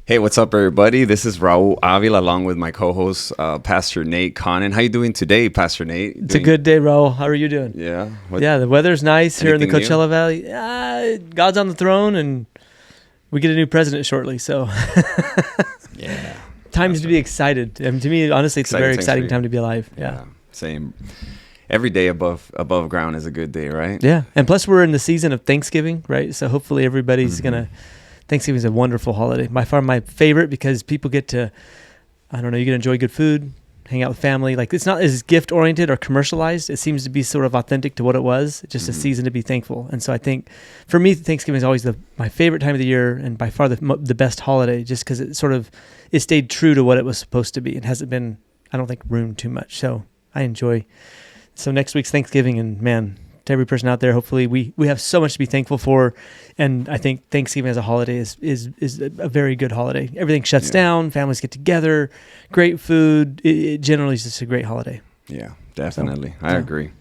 Hey, what's up, everybody? This is Raul Avila, along with my co-host, Pastor Nate Conan. How you doing today, Pastor Nate? It's a good day, Raul. How are you doing? Yeah. Yeah, the weather's nice here in the Anything Coachella Valley. God's on the throne, and we get a new president shortly, so Yeah. times to be excited. I mean, to me, honestly, it's a very exciting Thanks for time to be alive. Yeah. Same. Every day above ground is a good day, right? Yeah, and plus we're in the season of Thanksgiving, right? So hopefully everybody's gonna. Thanksgiving is a wonderful holiday. By far my favorite because people get to, you get to enjoy good food, hang out with family. Like, it's not as gift oriented or commercialized. It seems to be sort of authentic to what it was. It's just a season to be thankful. And so I think for me, Thanksgiving is always my favorite time of the year and by far the best holiday, just because it stayed true to what it was supposed to be. It hasn't been, I don't think, ruined too much. So I enjoy. So next week's Thanksgiving, and man, to every person out there, hopefully we have so much to be thankful for. And I think Thanksgiving as a holiday is a very good holiday. Everything shuts down, families get together, great food. It generally is just a great holiday. Yeah, definitely. I agree.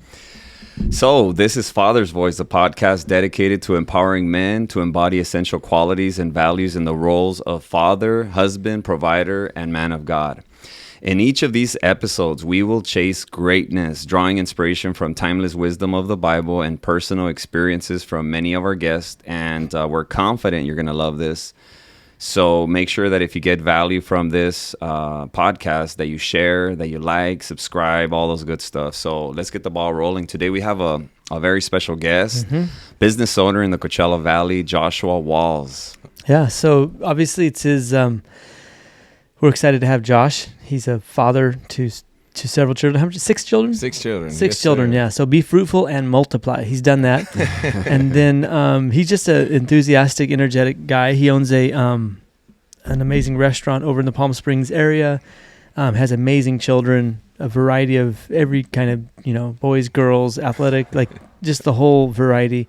So this is Father's Voice, a podcast dedicated to empowering men to embody essential qualities and values in the roles of father, husband, provider, and man of God. In each of these episodes, we will chase greatness, drawing inspiration from timeless wisdom of the Bible and personal experiences from many of our guests. And we're confident you're going to love this. So make sure that if you get value from this podcast, that you share, that you like, subscribe, all those good stuff. So let's get the ball rolling. Today we have a very special guest, business owner in the Coachella Valley, Joshua Walls. Yeah, so obviously it's his... We're excited to have Josh. He's a father to several children. How many? 6 children? 6 children. Six children, yeah. So be fruitful and multiply. He's done that. And then he's just an enthusiastic, energetic guy. He owns an amazing restaurant over in the Palm Springs area, has amazing children, a variety of every kind of, boys, girls, athletic, like just the whole variety.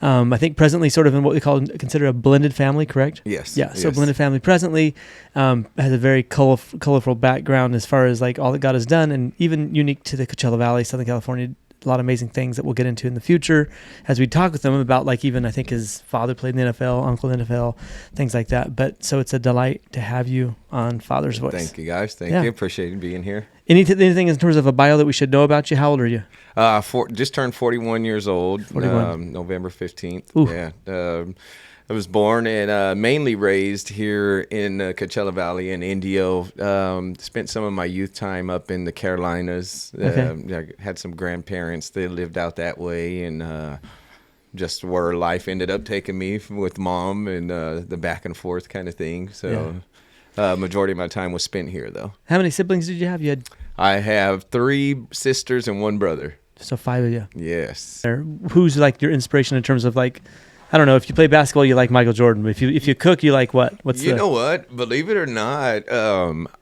I think presently sort of in what we consider a blended family, correct? Yes. Yeah, so blended family presently has a very colorful background as far as like all that God has done, and even unique to the Coachella Valley, Southern California, a lot of amazing things that we'll get into in the future as we talk with them about, like, even I think his father played in the NFL, uncle in the NFL, things like that. But so it's a delight to have you on Father's Voice. Thank you, guys. Thank you. Appreciate being here. Anything in terms of a bio that we should know about you? How old are you? Just turned 41 years old. 41. November 15th. Ooh. Yeah. I was born and mainly raised here in Coachella Valley in Indio. Spent some of my youth time up in the Carolinas. I had some grandparents that lived out that way, and just where life ended up taking me with mom and the back and forth kind of thing. So majority of my time was spent here, though. How many siblings did you have? I have 3 sisters and 1 brother. So 5 of you. Yes. Who's like your inspiration in terms of, like, I don't know, if you play basketball, you like Michael Jordan. But if you cook, you like what? Know what? Believe it or not,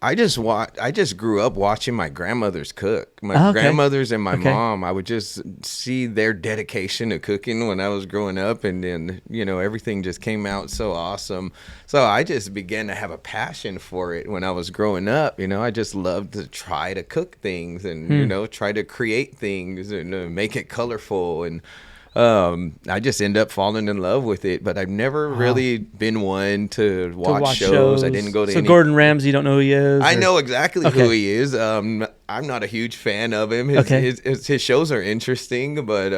I just grew up watching my grandmothers cook. My grandmothers and my mom. I would just see their dedication to cooking when I was growing up, and then everything just came out so awesome. So I just began to have a passion for it when I was growing up. I just loved to try to cook things and try to create things and make it colorful, and I just end up falling in love with it, but I've never really been one to watch shows. I didn't go to any. Gordon Ramsay, you don't know who he is? I know exactly who he is. I'm not a huge fan of him. His shows are interesting, but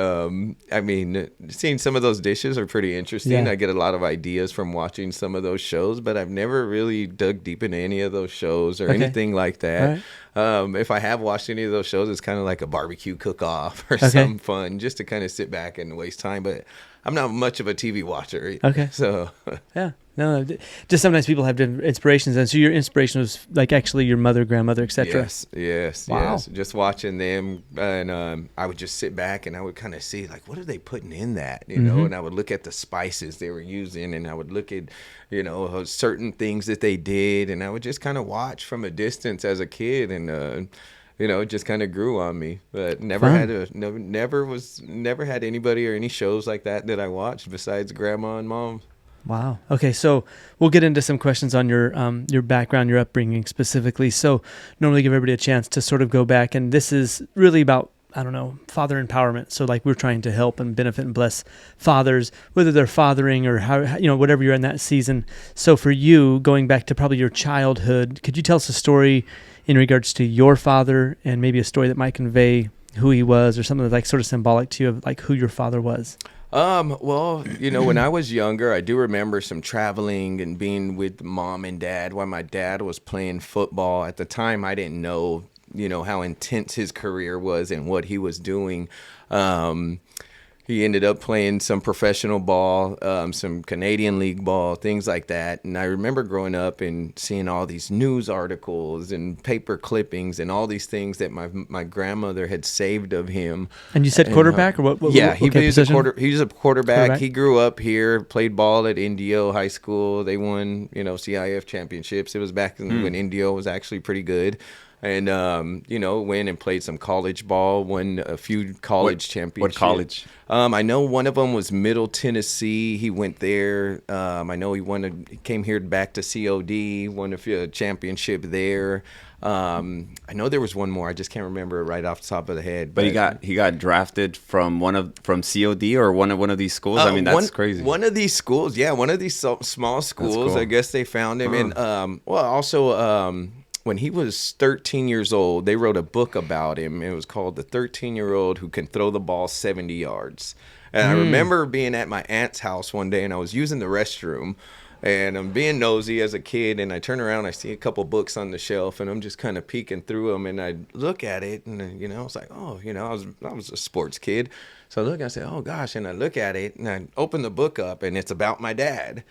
seeing some of those dishes are pretty interesting. Yeah. I get a lot of ideas from watching some of those shows, but I've never really dug deep into any of those shows or anything like that. Right. If I have watched any of those shows, it's kind of like a barbecue cook-off or some fun, just to kind of sit back and waste time. But I'm not much of a TV watcher. Okay. So yeah. No, just sometimes people have different inspirations, and so your inspiration was like actually your mother, grandmother, etc. Yes. Wow. Yes. Just watching them, and I would just sit back and I would kind of see, like, what are they putting in that, and I would look at the spices they were using, and I would look at, certain things that they did, and I would just kind of watch from a distance as a kid, and it just kind of grew on me. But never had anybody or any shows like that I watched besides grandma and mom. Wow. Okay, so we'll get into some questions on your background, your upbringing specifically. So normally give everybody a chance to sort of go back, and this is really about I don't know, father empowerment. So like we're trying to help and benefit and bless fathers, whether they're fathering or how, whatever you're in that season. So for you, going back to probably your childhood, could you tell us a story in regards to your father and maybe a story that might convey who he was or something like sort of symbolic to you of like who your father was? Well, when I was younger, I do remember some traveling and being with mom and dad while my dad was playing football. At the time, I didn't know, how intense his career was and what he was doing. He ended up playing some professional ball, some Canadian League ball, things like that. And I remember growing up and seeing all these news articles and paper clippings and all these things that my grandmother had saved of him. And you said quarterback or what? Yeah, he was a quarterback. He grew up here, played ball at Indio High School. They won, CIF championships. It was back when Indio was actually pretty good. And, went and played some college ball, won a few college championships. What college? I know one of them was Middle Tennessee. He went there. I know he came here back to COD, won a championship there. I know there was one more. I just can't remember it right off the top of the head. But he got drafted from COD or one of these schools. I mean, that's crazy. One of these schools, yeah, one of these small schools. Cool. I guess they found him. And also. When he was 13 years old, they wrote a book about him. It was called The 13-Year-Old Who Can Throw the Ball 70 Yards. And I remember being at my aunt's house one day, and I was using the restroom, and I'm being nosy as a kid, and I turn around, I see a couple books on the shelf, and I'm just kind of peeking through them, and I look at it, and, I was like, I was a sports kid. So I look, and I say, oh, gosh, and I look at it, and I open the book up, and it's about my dad.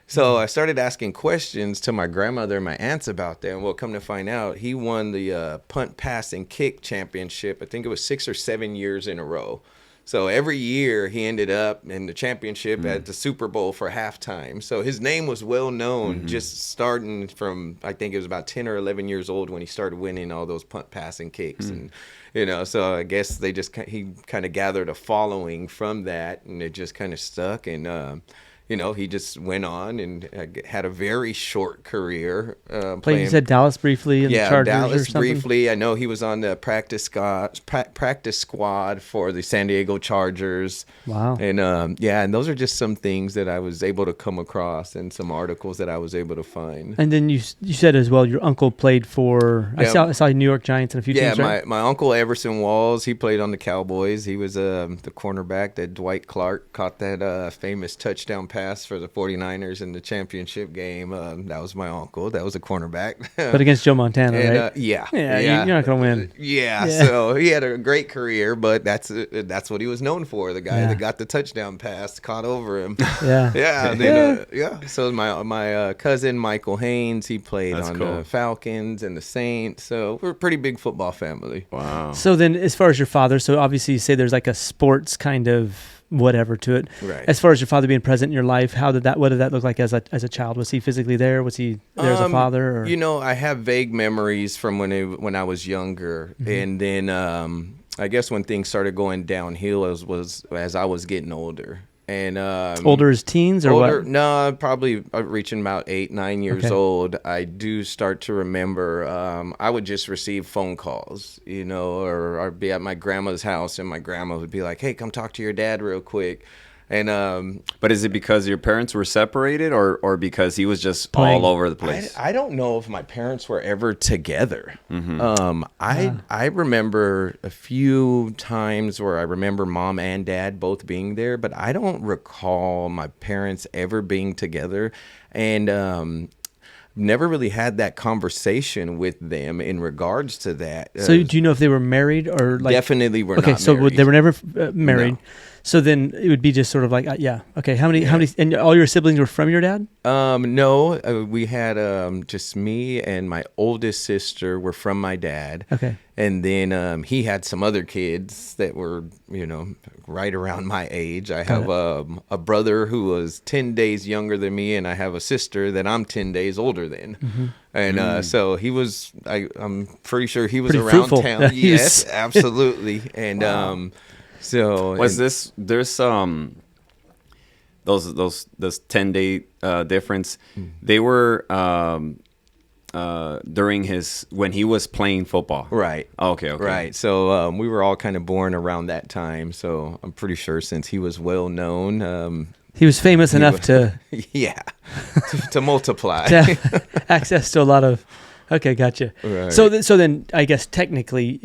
So I started asking questions to my grandmother and my aunts about that. And we'll come to find out, he won the punt, pass, and kick championship. I think it was 6 or 7 years in a row. So every year he ended up in the championship at the Super Bowl for halftime. So his name was well known just starting from, I think it was about 10 or 11 years old when he started winning all those punt, pass, and kicks. And, so I guess he kind of gathered a following from that, and it just kind of stuck. And, he just went on and had a very short career. Playing, you said Dallas briefly in the Chargers Dallas or something? briefly. I know he was on the practice squad for the San Diego Chargers. Wow. And, and those are just some things that I was able to come across and some articles that I was able to find. And then you said as well your uncle played for, I saw New York Giants and a few teams, right? Yeah, my uncle Everson Walls, he played on the Cowboys. He was the cornerback that Dwight Clark caught that famous touchdown pass for the 49ers in the championship game. That was my uncle. That was a cornerback. But against Joe Montana, right? Yeah. You're not going to win. Yeah, so he had a great career, but that's what he was known for, the guy that got the touchdown pass caught over him. So my cousin Michael Haynes, he played the Falcons and the Saints, so we're a pretty big football family. Wow. So then as far as your father, so obviously you say there's like a sports kind of whatever to it. Right. As far as your father being present in your life, what did that look like as a child? Was he physically there? Was he there as a father? Or? I have vague memories from when I was younger, and then I guess when things started going downhill was as I was getting older. And older as teens or what? No, probably reaching about 8-9 years old. I do start to remember I would just receive phone calls, or I'd be at my grandma's house and my grandma would be like, "Hey, come talk to your dad real quick." And but is it because your parents were separated or because he was just all over the place? I don't know if my parents were ever together. I remember a few times where I remember mom and dad both being there, but I don't recall my parents ever being together. And never really had that conversation with them in regards to that. So do you know if they were married or like? Definitely were not married. Okay, so they were never married. No. So then it would be just sort of like, okay. How many, and all your siblings were from your dad? No, we had just me and my oldest sister were from my dad. Okay. And then he had some other kids that were, right around my age. I have a brother who was 10 days younger than me, and I have a sister that I'm 10 days older than. And so he was, I'm pretty sure he was pretty around fruitful. town. Yes, absolutely. And so was this there's those 10-day difference? They were during when he was playing football. Right. Okay. Right. So we were all kind of born around that time. So I'm pretty sure since he was well known, he was famous enough to yeah, to multiply. to have access to a lot of. Okay, gotcha. Right. So then I guess technically,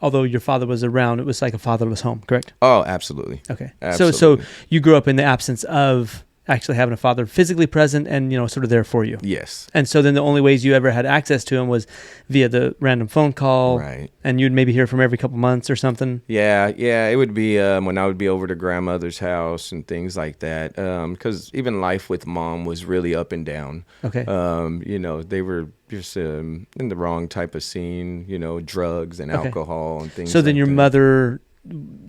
although your father was around, it was like a fatherless home, correct? Oh, absolutely. Okay. Absolutely. So you grew up in the absence of actually having a father physically present and, sort of there for you. Yes. And so then the only ways you ever had access to him was via the random phone call. Right. And you'd maybe hear from every couple months or something. Yeah. It would be when I would be over to grandmother's house and things like that. Because even life with mom was really up and down. Okay. They were just in the wrong type of scene, drugs and alcohol and things. So then like your that. mother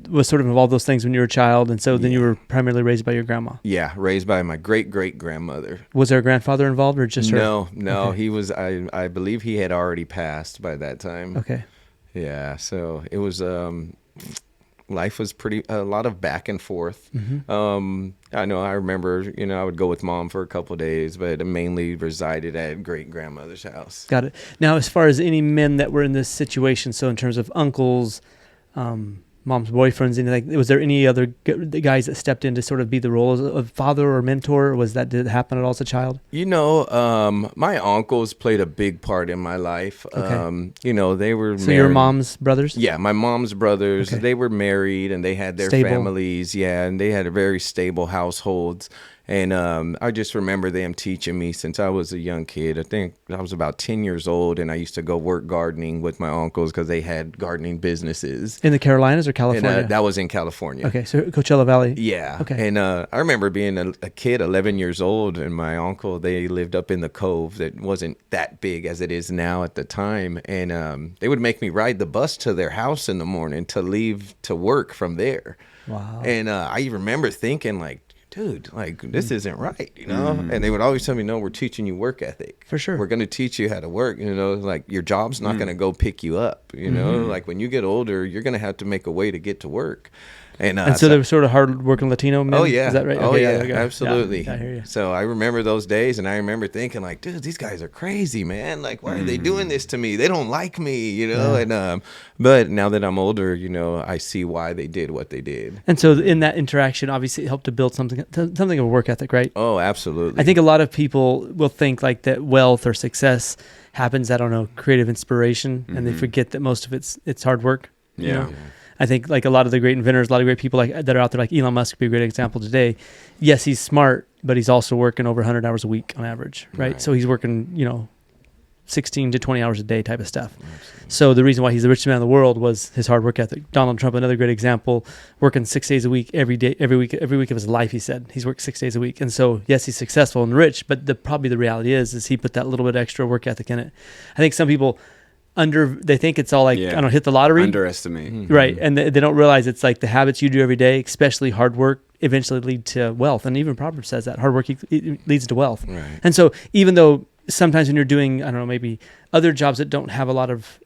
was sort of involved those things when you were a child, and so then you were primarily raised by your grandma. Yeah, raised by my great grandmother. Was there a grandfather involved, or just her? No, Okay. he was. I believe he had already passed by that time. Okay. Yeah, so it was. Life was a lot of back and forth. Mm-hmm. I remember, I would go with mom for a couple of days, but mainly resided at great grandmother's house. Got it. Now, as far as any men that were in this situation, so in terms of uncles, mom's boyfriends, anything, was there any other guys that stepped in to sort of be the role of father or mentor? Or did it happen at all as a child? My uncles played a big part in my life. Okay. They were So married. your mom's brothers? Yeah, my mom's brothers, Okay. they were married and they had their Stable. families. Yeah, and they had a very stable households. And I just remember them teaching me since I was a young kid. I think I was about 10 years old, and I used to go work gardening with my uncles because they had gardening businesses. In the Carolinas or California? And that was in California. Okay, so Coachella Valley. Yeah. Okay. And I remember being a kid, 11 years old, and my uncle, they lived up in the cove that wasn't that big as it is now at the time. And they would make me ride the bus to their house in the morning to leave to work from there. Wow. And I remember thinking, like, dude, like, this isn't right, And they would always tell me, no, we're teaching you work ethic. For sure. We're going to teach you how to work, like your job's not going to go pick you up, Like when you get older, you're going to have to make a way to get to work. And so they were sort of hard-working Latino men? Oh, yeah. Is that right? Oh, Okay, yeah, there we go. absolutely. Yeah, I hear you. So I remember those days, and I remember thinking, like, dude, these guys are crazy, man. Like, why are they doing this to me? They don't like me, Yeah. And but now that I'm older, I see why they did what they did. And so in that interaction, obviously, it helped to build something of a work ethic, right? Oh, absolutely. I think a lot of people will think like that wealth or success happens, I don't know, creative inspiration, and they forget that most of it's hard work. you Yeah. know? I think like a lot of the great inventors, a lot of great people that are out there, like Elon Musk would be a great example today. Yes, he's smart, but he's also working over 100 hours a week on average, right? So he's working, 16 to 20 hours a day type of stuff. Absolutely. So the reason why he's the richest man in the world was his hard work ethic. Donald Trump, another great example, working 6 days a week, every week of his life. He said he's worked 6 days a week, and so yes, he's successful and rich. But probably the reality is he put that little bit extra work ethic in it. I think some people they think it's all like hit the lottery, underestimate, right? And they don't realize it's like the habits you do every day, especially hard work, eventually lead to wealth. And even Proverbs says that hard work leads to wealth. Right. And so even though sometimes when you're doing, I don't know, maybe other jobs that don't have a lot of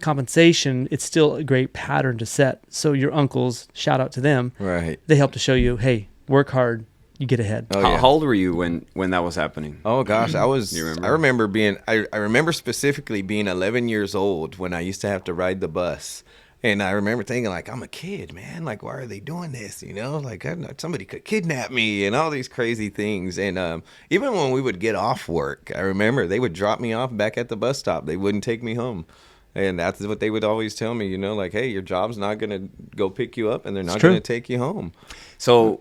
compensation, it's still a great pattern to set. So your uncles, shout out to them. Right. They help to show you, hey, work hard, you get ahead. Oh, How old were you when that was happening? Oh gosh, You remember? I remember being. I remember specifically being 11 years old when I used to have to ride the bus, and I remember thinking like, I'm a kid, man. Like, why are they doing this? Like somebody could kidnap me and all these crazy things. And even when we would get off work, I remember they would drop me off back at the bus stop. They wouldn't take me home. And that's what they would always tell me, like, hey, your job's not going to go pick you up and they're not going to take you home. So,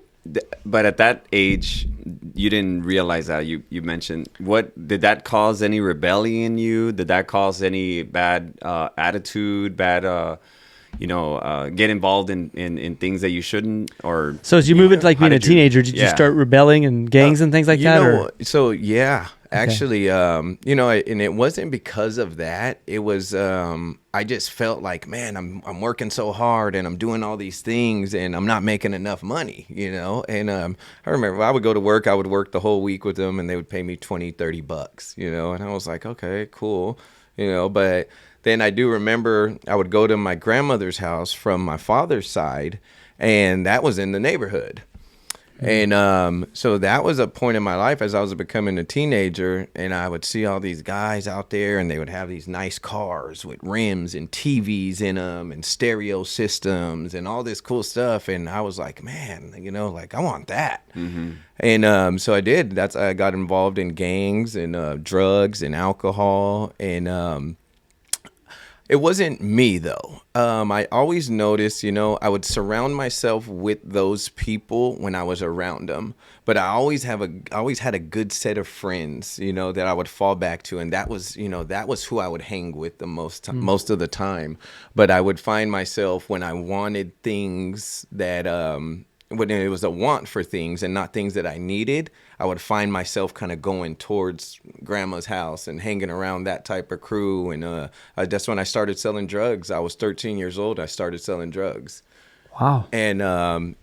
but at that age, you didn't realize that. You mentioned, did that cause any rebellion in you? Did that cause any bad attitude, get involved in things that you shouldn't? Or So as you move into like being a teenager, did you Yeah. start rebelling and gangs and things like that? Or? So yeah, actually, and it wasn't because of that. It was, I just felt like, man, I'm working so hard and I'm doing all these things and I'm not making enough money, And I remember I would go to work, I would work the whole week with them and they would pay me $20-$30, and I was like, okay, cool, but then I do remember I would go to my grandmother's house from my father's side, and that was in the neighborhood. And so that was a point in my life as I was becoming a teenager, and I would see all these guys out there, and they would have these nice cars with rims and TVs in them and stereo systems and all this cool stuff. And I was like, man, like I want that. And so I did. I got involved in gangs and drugs and alcohol, and it wasn't me though. I always noticed, I would surround myself with those people when I was around them. But I always had a good set of friends, that I would fall back to, and that was who I would hang with the most of the time. But I would find myself when I wanted things that when it was a want for things and not things that I needed, I would find myself kind of going towards grandma's house and hanging around that type of crew. And that's when I started selling drugs. I was 13 years old. I started selling drugs. Wow. And that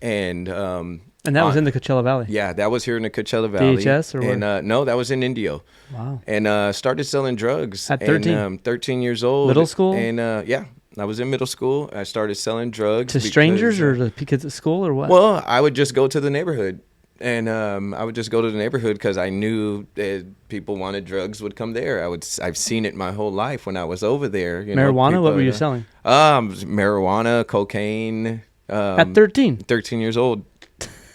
was in the Coachella Valley. Yeah, that was here in the Coachella Valley. DHS or what? And no, that was in Indio. Wow. And started selling drugs at 13. And, 13 years old. Middle school. And yeah. I was in middle school. I started selling drugs. To strangers or to kids at school or what? Well, I would just go to the neighborhood. And I would just go to the neighborhood because I knew that people wanted drugs would come there. I've seen it my whole life when I was over there. Marijuana? What were you selling? Marijuana, cocaine. At 13? 13 years old.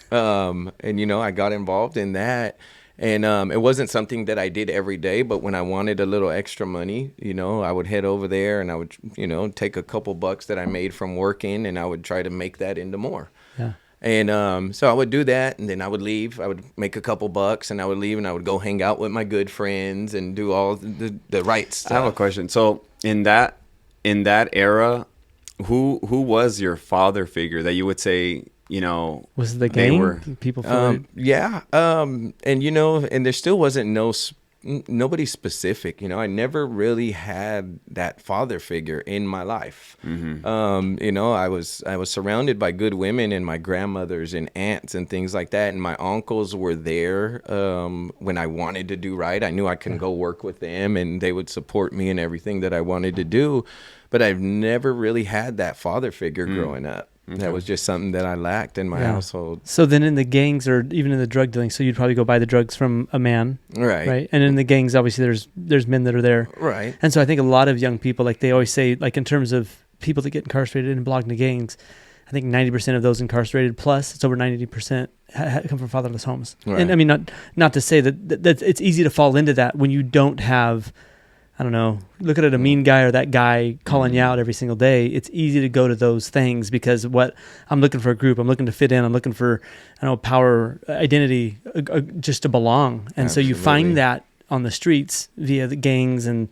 And, I got involved in that. And it wasn't something that I did every day, but when I wanted a little extra money, I would head over there and I would, take a couple bucks that I made from working and I would try to make that into more. Yeah. And so I would do that, and then I would leave. I would make a couple bucks, and I would leave, and I would go hang out with my good friends and do all the right stuff. I have a question. So in that era, who was your father figure that you would say, was it the gang? People yeah. And and there still wasn't nobody specific. I never really had that father figure in my life. I was surrounded by good women and my grandmothers and aunts and things like that, and my uncles were there when I wanted to do right. I knew I could go work with them, and they would support me in everything that I wanted to do. But I've never really had that father figure growing up. Okay. That was just something that I lacked in my household. So then in the gangs or even in the drug dealing, so you'd probably go buy the drugs from a man. Right. And in the gangs, obviously there's men that are there. Right. And so I think a lot of young people, like they always say, like in terms of people that get incarcerated and belong to gangs, I think 90% of those incarcerated, plus it's over 90%, come from fatherless homes. Right. And I mean, not to say that it's easy to fall into that when you don't have, I don't know, looking at a mean guy or that guy calling you out every single day. It's easy to go to those things because I'm looking for a group. I'm looking to fit in. I'm looking for, power, identity, just to belong. And Absolutely. So you find that on the streets via the gangs and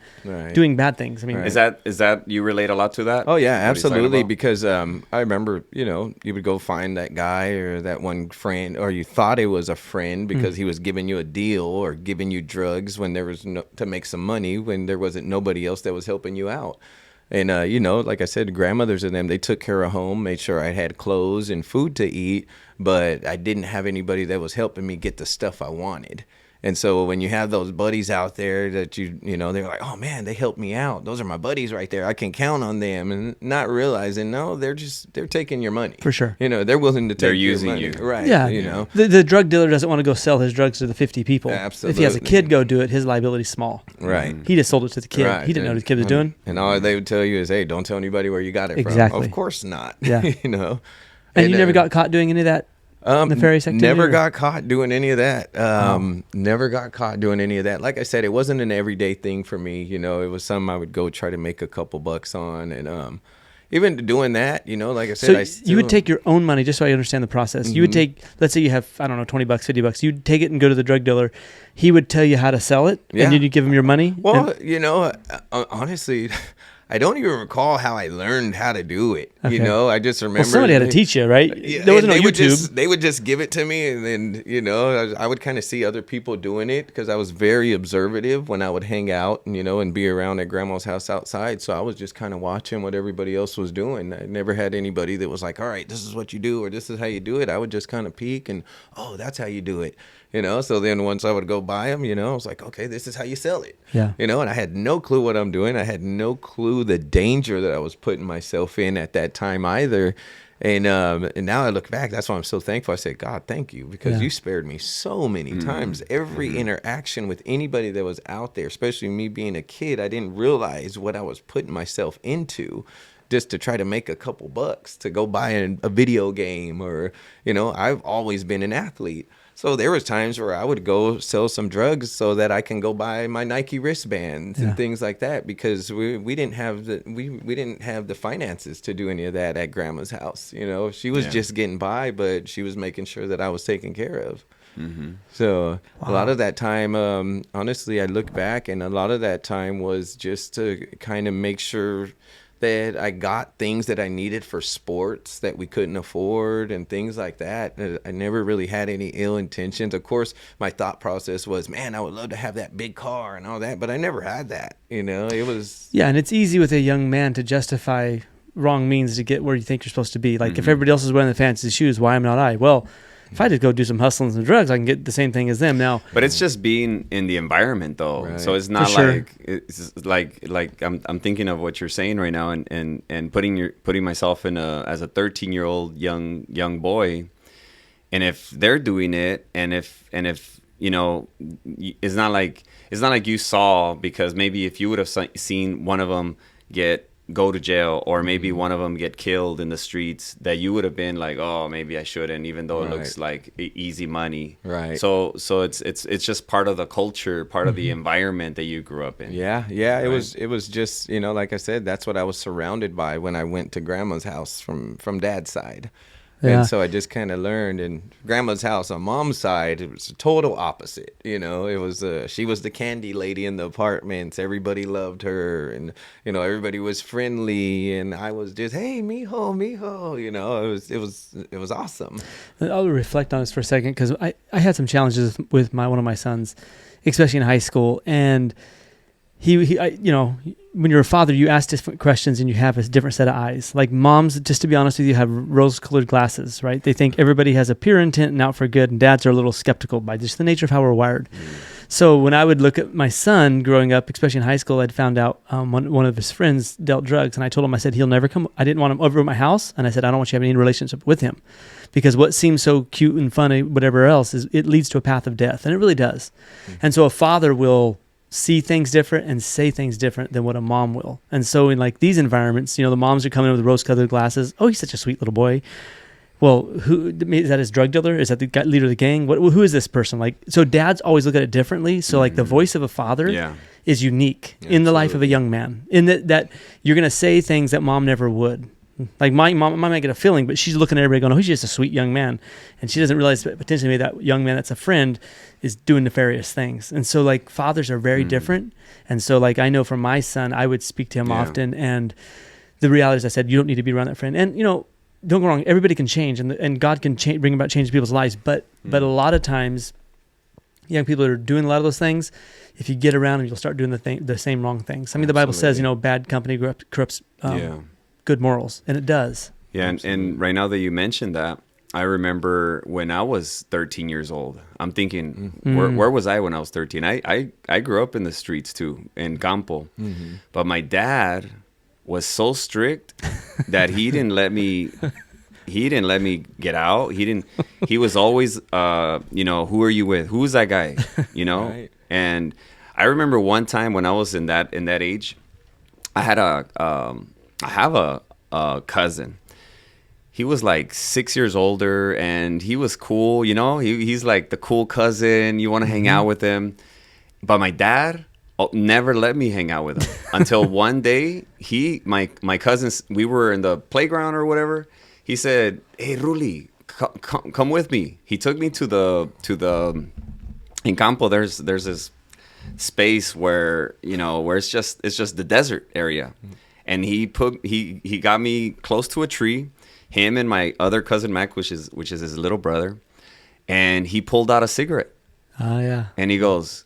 doing bad things. I mean, is that you relate a lot to that? Oh yeah, absolutely. Because I remember, you would go find that guy or that one friend, or you thought it was a friend because he was giving you a deal or giving you drugs when there was to make some money when there wasn't nobody else that was helping you out. And like I said, grandmothers and them, they took care of home, made sure I had clothes and food to eat, but I didn't have anybody that was helping me get the stuff I wanted. And so when you have those buddies out there that they're like, oh man, they helped me out. Those are my buddies right there. I can count on them, and not realizing, no, they're taking your money. For sure. They're willing to take they're your using money. you. Right. Yeah. The drug dealer doesn't want to go sell his drugs to the 50 people. Absolutely. If he has a kid go do it, his liability's small. Right. He just sold it to the kid. Right. He didn't know what his kid was doing. And all they would tell you is, hey, don't tell anybody where you got it Exactly. from. Of course not. Yeah. And you never got caught doing any of that? Nefarious activity? Never got caught doing any of that. Never got caught doing any of that. Like I said, it wasn't an everyday thing for me. It was something I would go try to make a couple bucks on. And even doing that, like I said, so you would take your own money, just so I understand the process. You would take, let's say you have, I don't know, $20, $50. You'd take it and go to the drug dealer. He would tell you how to sell it, and then you'd give him your money? Well, honestly, I don't even recall how I learned how to do it. Okay. I just remember. Well, somebody had to teach you, right? There wasn't no YouTube. They would just give it to me, and then, I would kind of see other people doing it because I was very observative when I would hang out, and be around at grandma's house outside. So I was just kind of watching what everybody else was doing. I never had anybody that was like, all right, this is what you do, or this is how you do it. I would just kind of peek and, oh, that's how you do it. So then once I would go buy them, I was like, okay, this is how you sell it. Yeah. And I had no clue what I'm doing. I had no clue the danger that I was putting myself in at that time either. And now I look back, that's why I'm so thankful. I say, God, thank you, because Yeah. you spared me so many times. Every interaction with anybody that was out there, especially me being a kid, I didn't realize what I was putting myself into just to try to make a couple bucks to go buy a video game, or, I've always been an athlete. So there was times where I would go sell some drugs so that I can go buy my Nike wristbands Yeah. and things like that, because we didn't have the finances to do any of that at grandma's house. She was just getting by, but she was making sure that I was taken care of. So a lot of that time, honestly, I look back, and a lot of that time was just to kind of make sure that I got things that I needed for sports that we couldn't afford and things like that. I never really had any ill intentions. Of course, my thought process was, man, I would love to have that big car and all that, but I never had that. It was... Yeah, and it's easy with a young man to justify wrong means to get where you think you're supposed to be. Like, if everybody else is wearing the fancy shoes, why am not I? Well, if I just go do some hustling and some drugs, I can get the same thing as them now. But it's just being in the environment, though. Right. So it's not For sure. like it's like I'm thinking of what you're saying right now, and putting myself in as a 13-year-old young boy, and if they're doing it, and if it's not like you saw, because maybe if you would have seen one of them go to jail, or maybe one of them get killed in the streets, that you would have been like, oh, maybe I shouldn't, even though it looks like easy money. Right. So it's just part of the culture, part of the environment that you grew up in. Yeah. It was just, like I said, that's what I was surrounded by when I went to grandma's house from dad's side. Yeah. And so I just kind of learned. And grandma's house on mom's side, it was a total opposite. It was she was the candy lady in the apartments. Everybody loved her, and everybody was friendly. And I was just, hey, mijo. It was awesome. I'll reflect on this for a second, because I had some challenges with one of my sons, especially in high school, and when you're a father, you ask different questions and you have a different set of eyes. Like, moms, just to be honest with you, have rose-colored glasses, right? They think everybody has a pure intent and out for good, and dads are a little skeptical by just the nature of how we're wired. So when I would look at my son growing up, especially in high school, I'd found out one of his friends dealt drugs, and I told him, I said, he'll never come. I didn't want him over at my house, and I said, I don't want you to have any relationship with him, because what seems so cute and funny, whatever else, it leads to a path of death, and it really does. And so a father will see things different and say things different than what a mom will. And so in like these environments, the moms are coming in with rose-colored glasses. Oh, he's such a sweet little boy. Well, who is that? His drug dealer? Is that the guy, leader of the gang? Who is this person? Like, so dads always look at it differently. So like the voice of a father is unique in the life of a young man, in that you're going to say things that mom never would. Like, my mom might get a feeling, but she's looking at everybody going, oh, he's just a sweet young man. And she doesn't realize that potentially maybe that young man that's a friend is doing nefarious things. And so like fathers are very different. And so like, I know from my son, I would speak to him often. And the reality is, I said, you don't need to be around that friend. And, don't get me wrong, everybody can change, and God can bring about change in people's lives. But a lot of times, young people that are doing a lot of those things, if you get around them, you'll start doing the same wrong things. I mean, the Bible says, bad company corrupts good morals, and it does. Yeah, and right now that you mentioned that, I remember when I was 13 years old. I'm thinking, where was I when I was 13? I grew up in the streets too, in Campo. But my dad was so strict that he didn't let me get out. He was always who are you with? Who's that guy? Right. And I remember one time when I was in that age, I have a cousin. He was like 6 years older, and he was cool. He's like the cool cousin. You want to hang out with him. But my dad never let me hang out with him until one day my cousins, we were in the playground or whatever. He said, "Hey, Ruli, come with me." He took me to the in Campo. There's this space where it's just the desert area. And he got me close to a tree, him and my other cousin Mac, which is his little brother, and he pulled out a cigarette. Oh yeah. And he goes,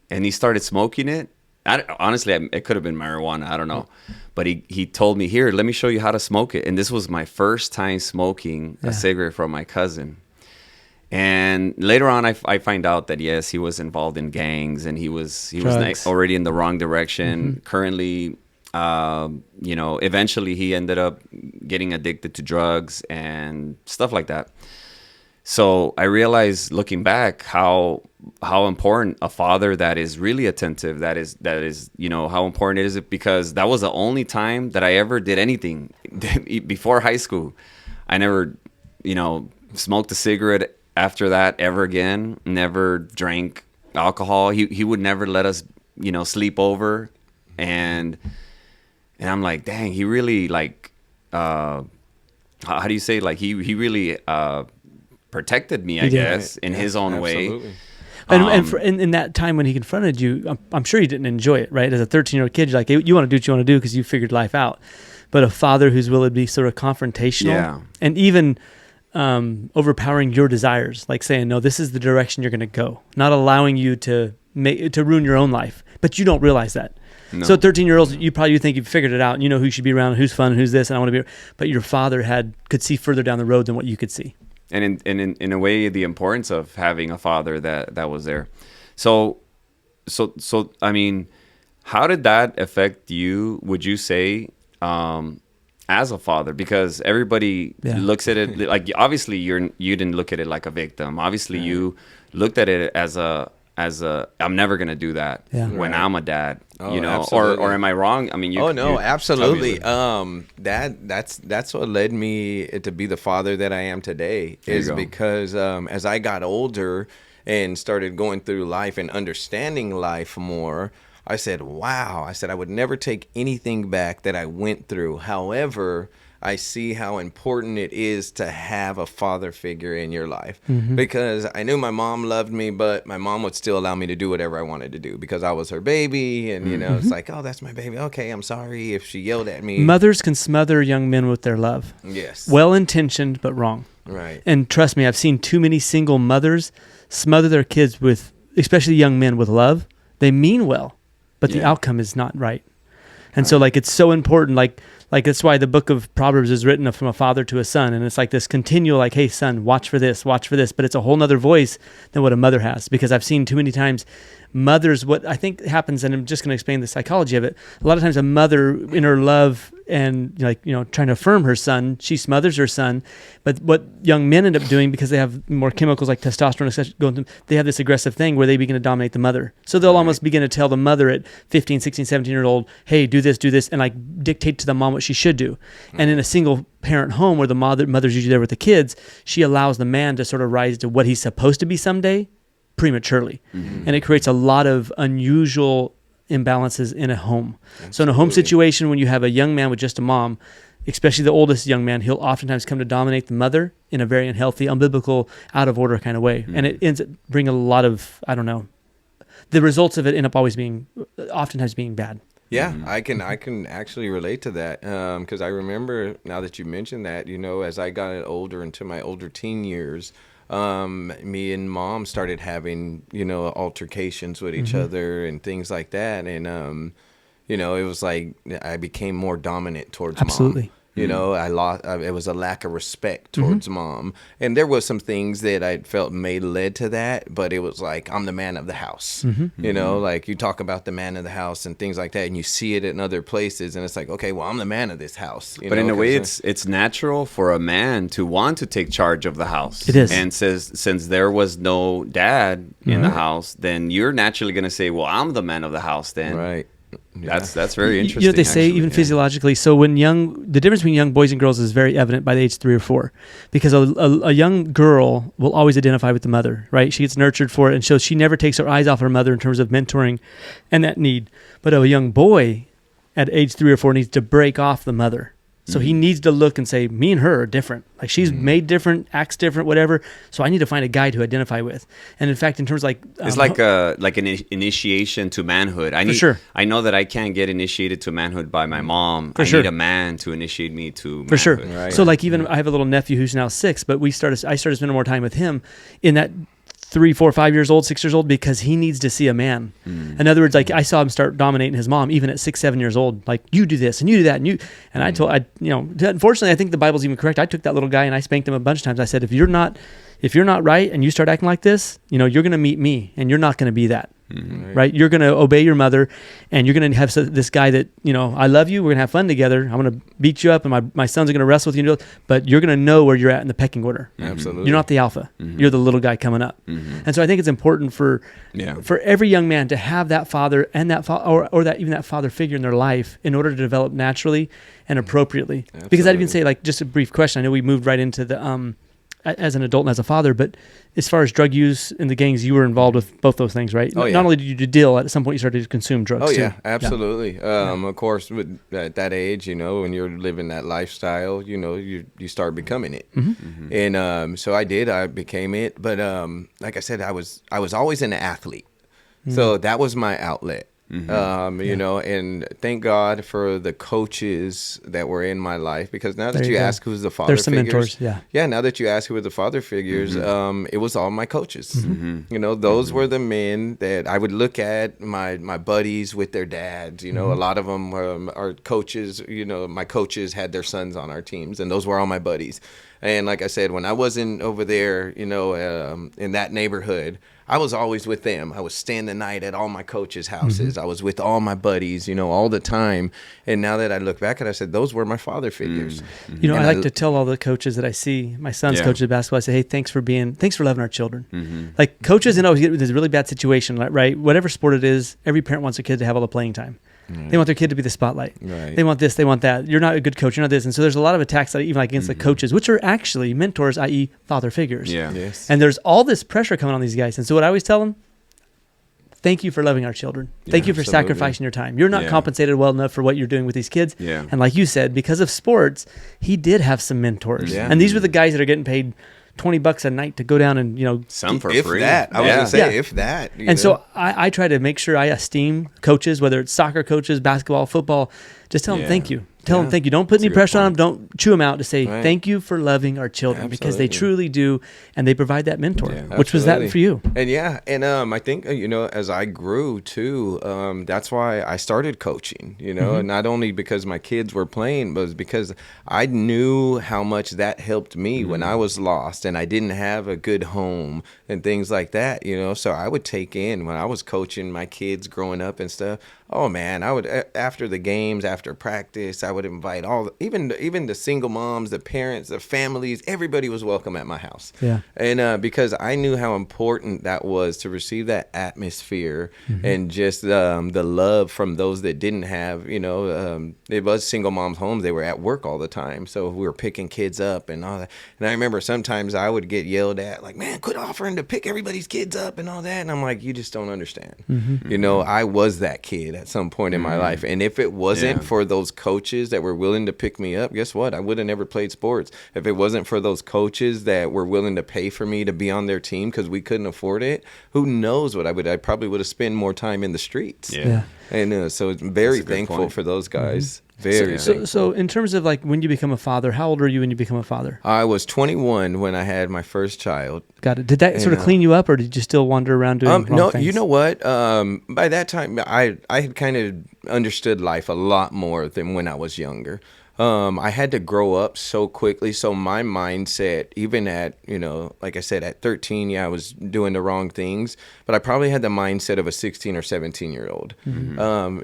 and he started smoking it. Honestly, it could have been marijuana. I don't know, but he told me, "Here, let me show you how to smoke it." And this was my first time smoking a cigarette from my cousin. And later on, I find out that yes, he was involved in gangs, and he was already in the wrong direction. Currently, Eventually he ended up getting addicted to drugs and stuff like that. So I realized, looking back, how important a father that is really attentive, that is how important it is, because that was the only time that I ever did anything before high school. I never, smoked a cigarette after that ever again. Never drank alcohol. He would never let us, sleep over, and I'm like, dang, he really how do you say, like he really protected me, I guess, in his own absolutely. way. And in that time when he confronted you, I'm sure you didn't enjoy it, right? As a 13-year-old kid, you're like, you want to do what you want to do because you figured life out. But a father who's willing to be sort of confrontational and even overpowering your desires, like saying, no, this is the direction you're going to go, not allowing you to ruin your own life. But you don't realize that. No. So 13-year-olds, you probably think you've figured it out, and you know who should be around, who's fun, who's this, and I want to be. But your father could see further down the road than what you could see. And in a way, the importance of having a father that was there. So I mean, how did that affect you, would you say, as a father? Because everybody looks at it like, obviously you didn't look at it like a victim. Obviously you looked at it as a I'm never gonna do that when I'm a dad, or am I wrong? I mean, absolutely. That's what led me to be the father that I am today, is because as I got older and started going through life and understanding life more, I said, wow, I would never take anything back that I went through. However, I see how important it is to have a father figure in your life, because I knew my mom loved me, but my mom would still allow me to do whatever I wanted to do because I was her baby. And, it's like, oh, that's my baby. Okay, I'm sorry if she yelled at me. Mothers can smother young men with their love. Yes. Well-intentioned, but wrong. Right. And trust me, I've seen too many single mothers smother their kids with, especially young men, with love. They mean well, but the outcome is not right. And so, like, it's so important, like that's why the book of Proverbs is written from a father to a son. And it's like this continual, like, hey, son, watch for this. But it's a whole nother voice than what a mother has. Because I've seen too many times mothers, what I think happens, and I'm just going to explain the psychology of it. A lot of times a mother in her love and, trying to affirm her son, she smothers her son. But what young men end up doing, because they have more chemicals like testosterone, etc., going through, they have this aggressive thing where they begin to dominate the mother. So they'll almost begin to tell the mother at 15, 16, 17-year-old, hey, do this, and like dictate to the mom what she should do. And in a single parent home where the mother's usually there with the kids, she allows the man to sort of rise to what he's supposed to be someday prematurely. And it creates a lot of unusual imbalances in a home. Absolutely. So in a home situation, when you have a young man with just a mom, especially the oldest young man, he'll oftentimes come to dominate the mother in a very unhealthy, unbiblical, out of order kind of way. And it ends up bringing a lot of, the results of it end up oftentimes being bad. Yeah, I can actually relate to that, because I remember, now that you mentioned that, as I got older, into my older teen years, me and mom started having, altercations with each other and things like that. And, it was like I became more dominant towards mom. It was a lack of respect towards mom. And there was some things that I felt led to that, but it was like, I'm the man of the house. Like you talk about the man of the house and things like that, and you see it in other places, and it's like, okay, well, I'm the man of this house. But in a way, it's natural for a man to want to take charge of the house. It is. And since there was no dad in the house, then you're naturally going to say, well, I'm the man of the house then. Right. That's very interesting. You know what they say, even physiologically. So the difference between young boys and girls is very evident by the age 3 or 4, because a young girl will always identify with the mother, right? She gets nurtured for it, and so she never takes her eyes off her mother in terms of mentoring and that need. But a young boy at age 3 or 4 needs to break off the mother. So he needs to look and say, me and her are different. Like, she's made different, acts different, whatever. So I need to find a guy to identify with. And in fact, in terms of it's like an initiation to manhood. I know that I can't get initiated to manhood by my mom. I need a man to initiate me to manhood. For sure. Right. So even I have a little nephew who's now 6, but I started spending more time with him in that 3, 4, 5 years old, 6 years old, because he needs to see a man. In other words, like, I saw him start dominating his mom even at 6, 7 years old. Like, you do this and you do that, unfortunately, I think the Bible's even correct. I took that little guy and I spanked him a bunch of times. I said, if if you're not right and you start acting like this, you're going to meet me and you're not going to be that. Right? You're going to obey your mother, and you're going to have this guy that, I love you. We're going to have fun together. I'm going to beat you up, and my sons are going to wrestle with you. But you're going to know where you're at in the pecking order. Absolutely. You're not the alpha. You're the little guy coming up. And so I think it's important for every young man to have that father and that or that even that father figure in their life in order to develop naturally and appropriately. Absolutely. Because I'd even say, like, just a brief question. I know we moved right into the as an adult and as a father, but as far as drug use in the gangs, you were involved with both those things, right? Oh, yeah. Not only did you deal, at some point you started to consume drugs. Oh, yeah, too. absolutely. Of course, at that age, when you're living that lifestyle, you start becoming it. And so I did. I became it. But like I said, I was always an athlete. So that was my outlet. And thank God for the coaches that were in my life, because now that you ask who's the father There's some figures, mentors, now that you ask who were the father figures, it was all my coaches. Those were the men that I would look at, my buddies with their dads. A lot of them are coaches. My coaches had their sons on our teams, and those were all my buddies. And like I said, when I wasn't over there, in that neighborhood, I was always with them. I was staying the night at all my coaches' houses. I was with all my buddies, all the time. And now that I look back at it, I said, those were my father figures. I like to tell all the coaches that I see, my son's coaches of basketball, I say, hey, thanks for loving our children. Like, coaches, always get with this really bad situation, right? Whatever sport it is, every parent wants their kid to have all the playing time. Right. They want their kid to be the spotlight. Right. They want this, they want that. You're not a good coach. You're not this. And so there's a lot of attacks, even like against the coaches, which are actually mentors, i.e. father figures. Yeah. Yes. And there's all this pressure coming on these guys. And so what I always tell them, thank you for loving our children. Thank you for sacrificing your time. You're not compensated well enough for what you're doing with these kids. Yeah. And like you said, because of sports, he did have some mentors. Yeah. And these were the guys that are getting paid $20 a night to go down and, some for if free. That. I was going to say, if that. And so I try to make sure I esteem coaches, whether it's soccer coaches, basketball, football. Just tell them thank you. Tell them thank you. Don't put any pressure on them. Don't chew them out. To say thank you for loving our children, because they truly do, and they provide that mentor. Which was that for you? And I think as I grew too, that's why I started coaching. And not only because my kids were playing, but it was because I knew how much that helped me when I was lost and I didn't have a good home and things like that. So I would take in when I was coaching my kids growing up and stuff. Oh man, I would, after the games, after practice, I would invite even the single moms, the parents, the families, everybody was welcome at my house. Yeah. And because I knew how important that was to receive that atmosphere and just the love from those that didn't have, it was single moms' homes. They were at work all the time. So we were picking kids up and all that. And I remember sometimes I would get yelled at, like, man, quit offering to pick everybody's kids up and all that. And I'm like, you just don't understand. I was that kid at some point in my life, and if it wasn't for those coaches that were willing to pick me up, guess what? I would have never played sports. If it wasn't for those coaches that were willing to pay for me to be on their team because we couldn't afford it, who knows what I probably would have spent more time in the streets. And so it's very thankful for those guys. Very so in terms of like when you become a father, how old are you when you become a father? I was 21 when I had my first child. Got it. Did that sort of clean you up, or did you still wander around doing wrong things? You know what? By that time, I had kind of understood life a lot more than when I was younger. I had to grow up so quickly. So my mindset, even at, like I said, at 13, I was doing the wrong things, but I probably had the mindset of a 16 or 17-year-old,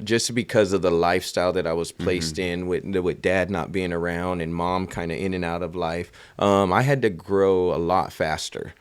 just because of the lifestyle that I was placed in with dad not being around and mom kind of in and out of life. I had to grow a lot faster.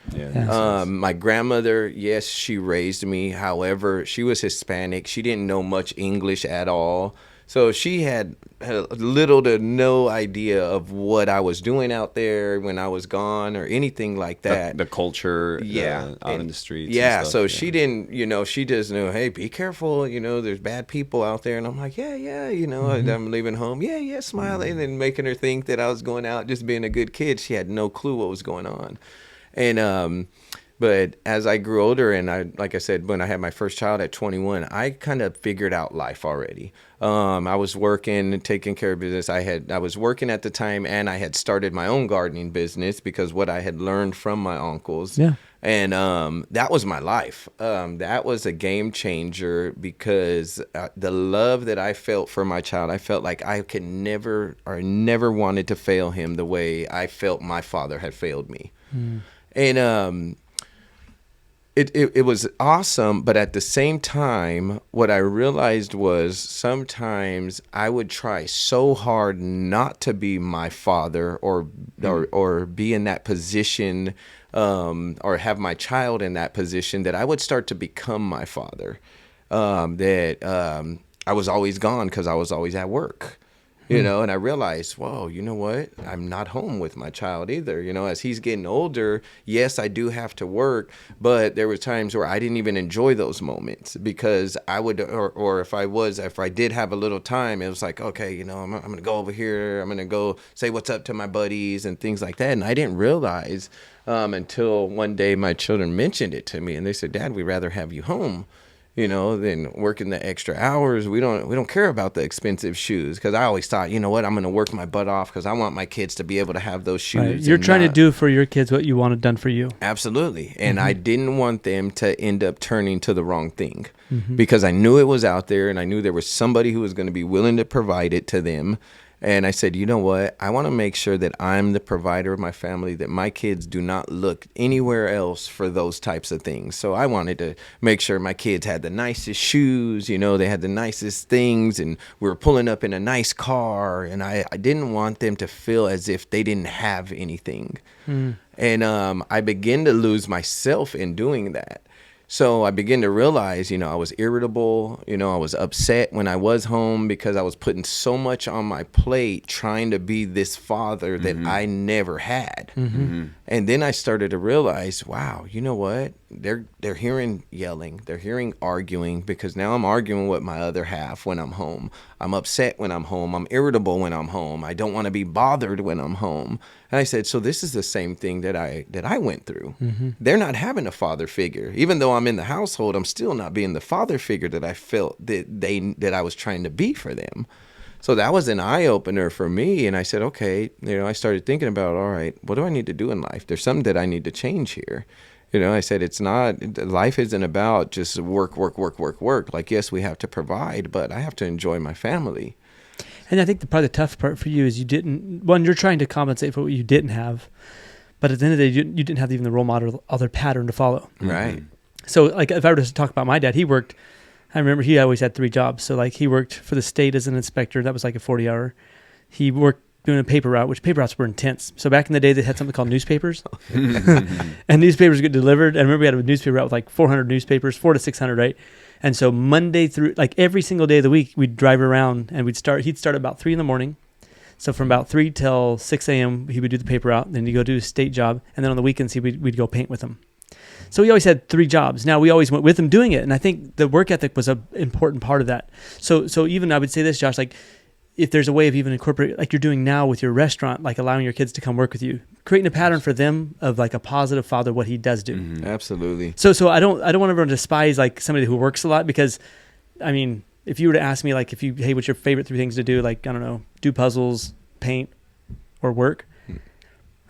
My grandmother, yes, she raised me. However, she was Hispanic. She didn't know much English at all. So she had little to no idea of what I was doing out there when I was gone or anything like that. The culture out in the streets. Yeah, so she didn't, she just knew, hey, be careful, there's bad people out there. And I'm like, I'm leaving home. Yeah, smiling and making her think that I was going out just being a good kid. She had no clue what was going on. And but as I grew older, and like I said, when I had my first child at 21, I kind of figured out life already. I was working and taking care of business. I was working at the time, and I had started my own gardening business because what I had learned from my uncles. Yeah. And that was my life. That was a game changer because the love that I felt for my child, I felt like I could never wanted to fail him the way I felt my father had failed me. And it was awesome, but at the same time, what I realized was sometimes I would try so hard not to be my father or be in that position, or have my child in that position, that I would start to become my father. I was always gone because I was always at work. And I realized, whoa, you know what? I'm not home with my child either. As he's getting older, yes, I do have to work, but there were times where I didn't even enjoy those moments because I would, or if I did have a little time, it was like, okay, I'm going to go over here. I'm going to go say what's up to my buddies and things like that. And I didn't realize until one day my children mentioned it to me, and they said, Dad, we'd rather have you home, than working the extra hours. We don't care about the expensive shoes, because I always thought, I'm going to work my butt off because I want my kids to be able to have those shoes. Right. You're trying to do for your kids what you wanted done for you. Absolutely. And I didn't want them to end up turning to the wrong thing, because I knew it was out there, and I knew there was somebody who was going to be willing to provide it to them. And I said, you know what? I want to make sure that I'm the provider of my family, that my kids do not look anywhere else for those types of things. So I wanted to make sure my kids had the nicest shoes, they had the nicest things, and we were pulling up in a nice car. And I didn't want them to feel as if they didn't have anything. And I began to lose myself in doing that. So I began to realize, I was irritable, I was upset when I was home because I was putting so much on my plate trying to be this father that I never had. And then I started to realize, wow, you know what? They're hearing yelling, they're hearing arguing, because now I'm arguing with my other half when I'm home. I'm upset when I'm home. I'm irritable when I'm home. I don't want to be bothered when I'm home. And I said, so this is the same thing that I went through. They're not having a father figure. Even though I'm in the household, I'm still not being the father figure that I felt that I was trying to be for them. So that was an eye-opener for me. And I said, okay, I started thinking about, all right, what do I need to do in life? There's something that I need to change here. I said, life isn't about just work. Like, yes, we have to provide, but I have to enjoy my family. And I think probably the tough part for you is you're trying to compensate for what you didn't have, but at the end of the day, you didn't have even the role model or the pattern to follow. Right. So like, if I were to talk about my dad, I remember he always had 3 jobs. So like, he worked for the state as an inspector. That was like a 40-hour. He worked doing a paper route, which paper routes were intense. So back in the day, they had something called newspapers, and newspapers get delivered. I remember we had a newspaper route with like 400 newspapers, 400 to 600, right? And so Monday through, like every single day of the week, we'd drive around and he'd start about 3 a.m. So from about 3 till 6 a.m., he would do the paper route. Then he'd go do his state job. And then on the weekends, we'd go paint with him. So he always had 3 jobs. Now we always went with him doing it. And I think the work ethic was an important part of that. So even I would say this, Josh, like, if there's a way of even incorporating, like you're doing now with your restaurant, like allowing your kids to come work with you, creating a pattern for them of like a positive father, what he does do. Absolutely. So I don't want everyone to despise like somebody who works a lot, because I mean, if you were to ask me like, hey, what's your favorite 3 things to do? Like, I don't know, do puzzles, paint, or work.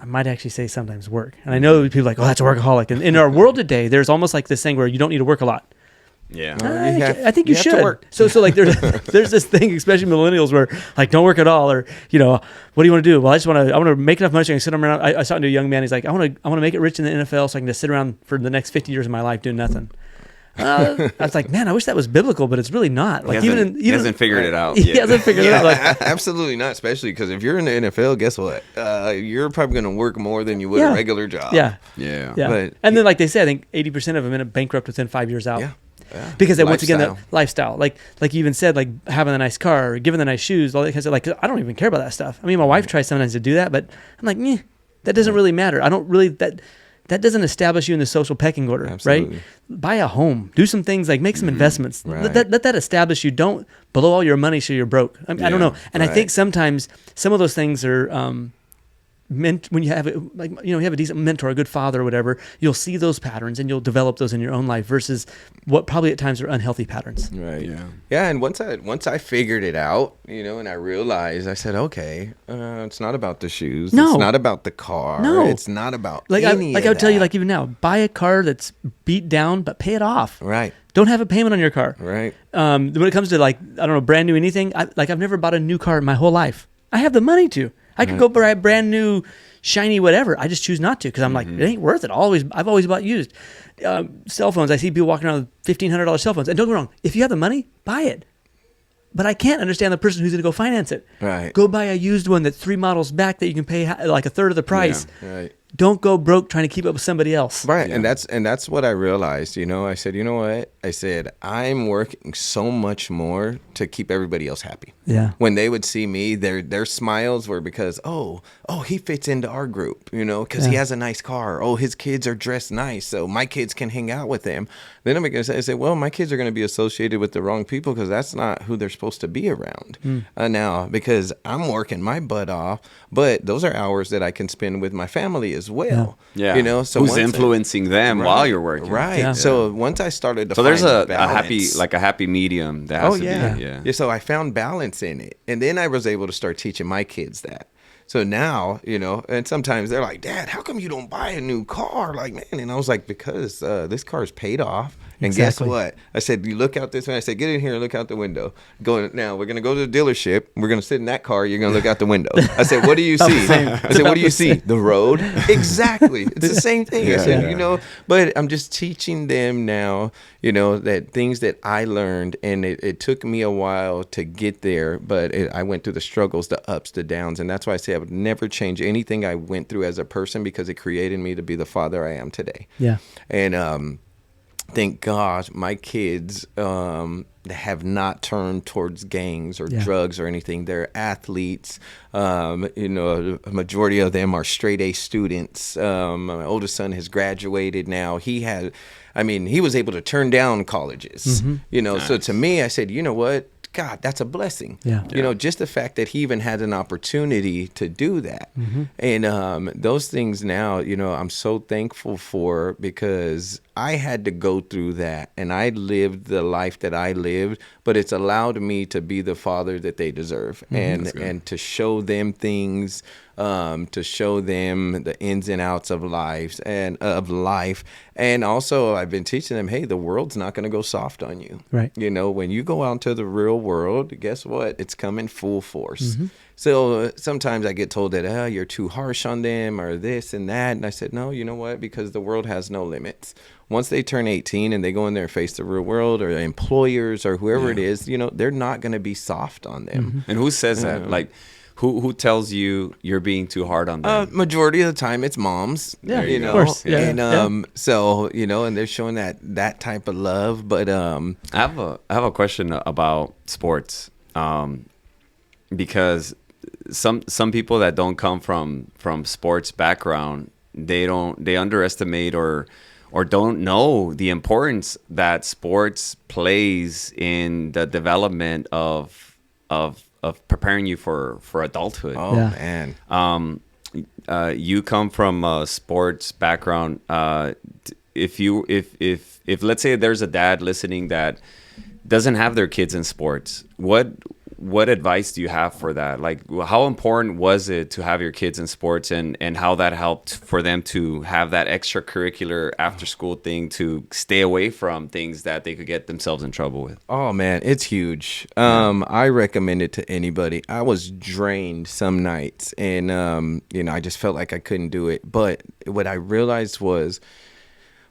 I might actually say sometimes work. And I know people are like, oh, that's a workaholic. And in our world today, there's almost like this thing where you don't need to work a lot. Yeah, I think you should. So like there's this thing, especially millennials, where like don't work at all, or what do you want to do? Well, I want to make enough money so I can sit around. I was talking to a young man. He's like, I want to make it rich in the NFL so I can just sit around for the next 50 years of my life doing nothing. I was like, man, I wish that was biblical, but it's really not. Like he hasn't figured it out. He hasn't figured it out. Like, absolutely not. Especially because if you're in the NFL, guess what? You're probably going to work more than you would a regular job. Yeah. But, and then, like they say, I think 80% of them end up bankrupt within 5 years out. Yeah. Because they, once again, the lifestyle, like you even said, like having a nice car, or giving the nice shoes, all that kind of stuff. Like, I don't even care about that stuff. I mean, my wife tries sometimes to do that, but I'm like, that doesn't really matter. I don't really, that doesn't establish you in the social pecking order, Absolutely. right? Buy a home, do some things, like make some investments. Right. Let that establish you. Don't blow all your money so you're broke. I don't know. And I think sometimes some of those things are, when you have you have a decent mentor, a good father or whatever, you'll see those patterns and you'll develop those in your own life versus what probably at times are unhealthy patterns. Right. Yeah. And once I figured it out, and I realized, I said, okay, it's not about the shoes. No. It's not about the car. No. It's not about I would tell you, like even now, buy a car that's beat down, but pay it off. Right. Don't have a payment on your car. Right. When it comes to like, I don't know, brand new anything, I've never bought a new car in my whole life. I have the money to. I could go buy a brand new, shiny whatever. I just choose not to because I'm like, it ain't worth it. I've always bought used. Cell phones. I see people walking around with $1,500 cell phones. And don't get me wrong, if you have the money, buy it. But I can't understand the person who's going to go finance it. Right. Go buy a used one that's 3 models back that you can pay like a third of the price. Yeah, right. Don't go broke trying to keep up with somebody else. Right. Yeah. And that's what I realized, you know. I said, you know what? I said, I'm working so much more to keep everybody else happy. Yeah. When they would see me, their smiles were because, oh, he fits into our group, you know, because he has a nice car. Oh, his kids are dressed nice, so my kids can hang out with them. Then I'm going to say, well, my kids are going to be associated with the wrong people because that's not who they're supposed to be around now, because I'm working my butt off, but those are hours that I can spend with my family as well. Yeah. You know, so who's influencing them while you're working. Right. Yeah. So once I started to So there's find a happy medium that has to be. yeah. So I found balance in it. And then I was able to start teaching my kids that. So now, you know, and sometimes they're like, Dad, how come you don't buy a new car? Like, man. And I was like, because this car is paid off. And guess what? I said, you look out this way. I said, get in here and look out the window. Now, we're going to go to the dealership. We're going to sit in that car. You're going to look out the window. I said, what do you see? I said, what do you see? The road? Exactly. It's the same thing. I said, you know, but I'm just teaching them now, you know, that things that I learned, and it took me a while to get there, but I went through the struggles, the ups, the downs. And that's why I say I would never change anything I went through as a person, because it created me to be the father I am today. Yeah. And, thank God my kids have not turned towards gangs or drugs or anything. They're athletes. You know, a majority of them are straight A students. My oldest son has graduated now. He was able to turn down colleges. You know, so to me, I said, you know what? God, that's a blessing. Yeah. You know, just the fact that he even had an opportunity to do that. And those things now, you know, I'm so thankful for, because I had to go through that, and I lived the life that I lived, but it's allowed me to be the father that they deserve, and to show them things, to show them the ins and outs of life. And also I've been teaching them, hey, the world's not going to go soft on you. Right. You know, when you go out into the real world, guess what? It's coming full force. So sometimes I get told that, you're too harsh on them or this and that. And I said, no, you know what? Because the world has no limits. Once they turn 18 and they go in there and face the real world, or employers or whoever it is, you know, they're not going to be soft on them. And who says that? Like, who tells you you're being too hard on them? Majority of the time, it's moms. Yeah, you know? of course. Yeah. And so, you know, and they're showing that type of love. But I have a question about sports, because some people that don't come from sports background, they underestimate or don't know the importance that sports plays in the development of preparing you for adulthood. Oh man. You come from a sports background. If let's say there's a dad listening that doesn't have their kids in sports, what advice do you have for that? Like, how important was it to have your kids in sports, and how that helped for them to have that extracurricular after school thing to stay away from things that they could get themselves in trouble with? Oh man, it's huge. I recommend it to anybody. I was drained some nights, and you know, I just felt like I couldn't do it. But what I realized was,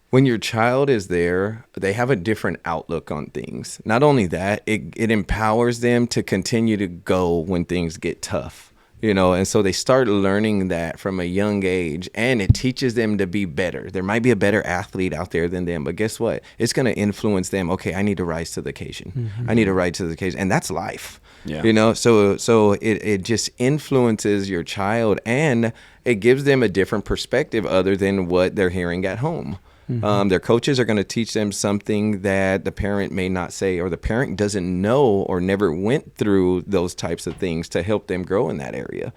when your child is there, they have a different outlook on things. Not only that, it empowers them to continue to go when things get tough, you know, and so they start learning that from a young age, and it teaches them to be better. There might be a better athlete out there than them, but guess what? It's going to influence them. Okay, I need to rise to the occasion. I need to rise to the occasion, and that's life. Yeah. You know, so it just influences your child, and it gives them a different perspective other than what they're hearing at home. Their coaches are going to teach them something that the parent may not say, or the parent doesn't know or never went through those types of things to help them grow in that area.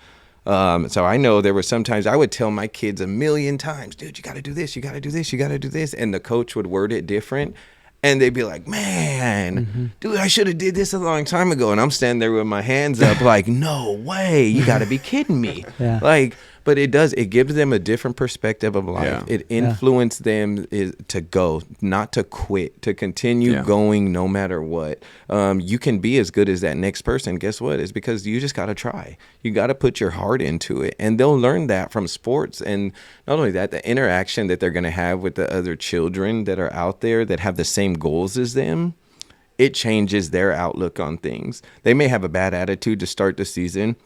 So I know there were sometimes I would tell my kids 1,000,000 times, dude, you got to do this, you got to do this, you got to do this. And the coach would word it different. And they'd be like, man, dude, I should have did this a long time ago. And I'm standing there with my hands up like, no way, you got to be kidding me. Yeah. Like, But it does. It gives them a different perspective of life. Yeah. It influences them to go, not to quit, to continue going no matter what. You can be as good as that next person. Guess what? It's because you just got to try. You got to put your heart into it. And they'll learn that from sports. And not only that, the interaction that they're going to have with the other children that are out there that have the same goals as them, it changes their outlook on things. They may have a bad attitude to start the season,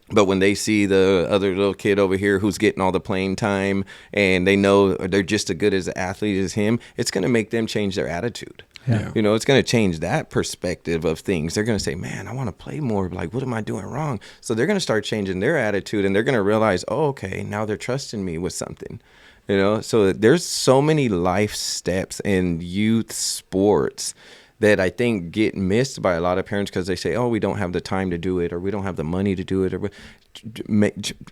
but when they see the other little kid over here who's getting all the playing time and they know they're just as good as an athlete as him, it's going to make them change their attitude. Yeah. You know, it's going to change that perspective of things. They're going to say, man, I want to play more. Like, what am I doing wrong? So they're going to start changing their attitude, and they're going to realize, oh, okay, now they're trusting me with something. You know, so there's so many life steps in youth sports that I think get missed by a lot of parents because they say, oh, we don't have the time to do it, or we don't have the money to do it, or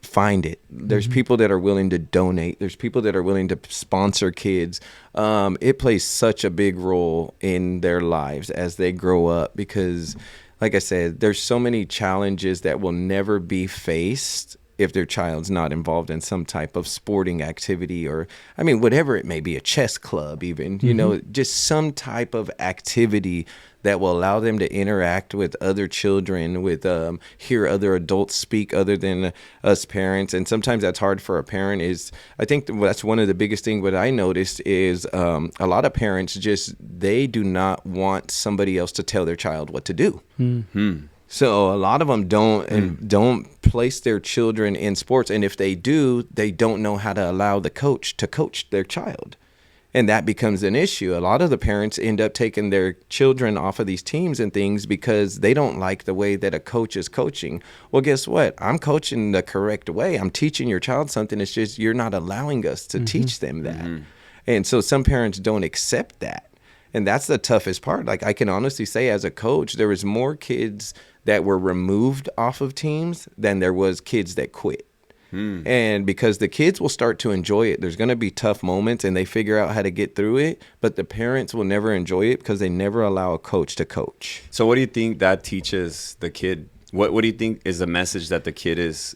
find it. There's people that are willing to donate. There's people that are willing to sponsor kids. It plays such a big role in their lives as they grow up because, like I said, there's so many challenges that will never be faced if their child's not involved in some type of sporting activity, or, I mean, whatever it may be, a chess club even, you know, just some type of activity that will allow them to interact with other children, with hear other adults speak other than us parents. And sometimes that's hard for a parent. I think that's one of the biggest things what I noticed is a lot of parents they do not want somebody else to tell their child what to do. So a lot of them don't place their children in sports. And if they do, they don't know how to allow the coach to coach their child. And that becomes an issue. A lot of the parents end up taking their children off of these teams and things because they don't like the way that a coach is coaching. Well, guess what? I'm coaching the correct way. I'm teaching your child something. It's just you're not allowing us to teach them that. And so some parents don't accept that. And that's the toughest part. Like, I can honestly say as a coach, there was more kids that were removed off of teams than there was kids that quit. And because the kids will start to enjoy it, there's going to be tough moments and they figure out how to get through it, but the parents will never enjoy it because they never allow a coach to coach. So what do you think that teaches the kid? What do you think is the message that the kid is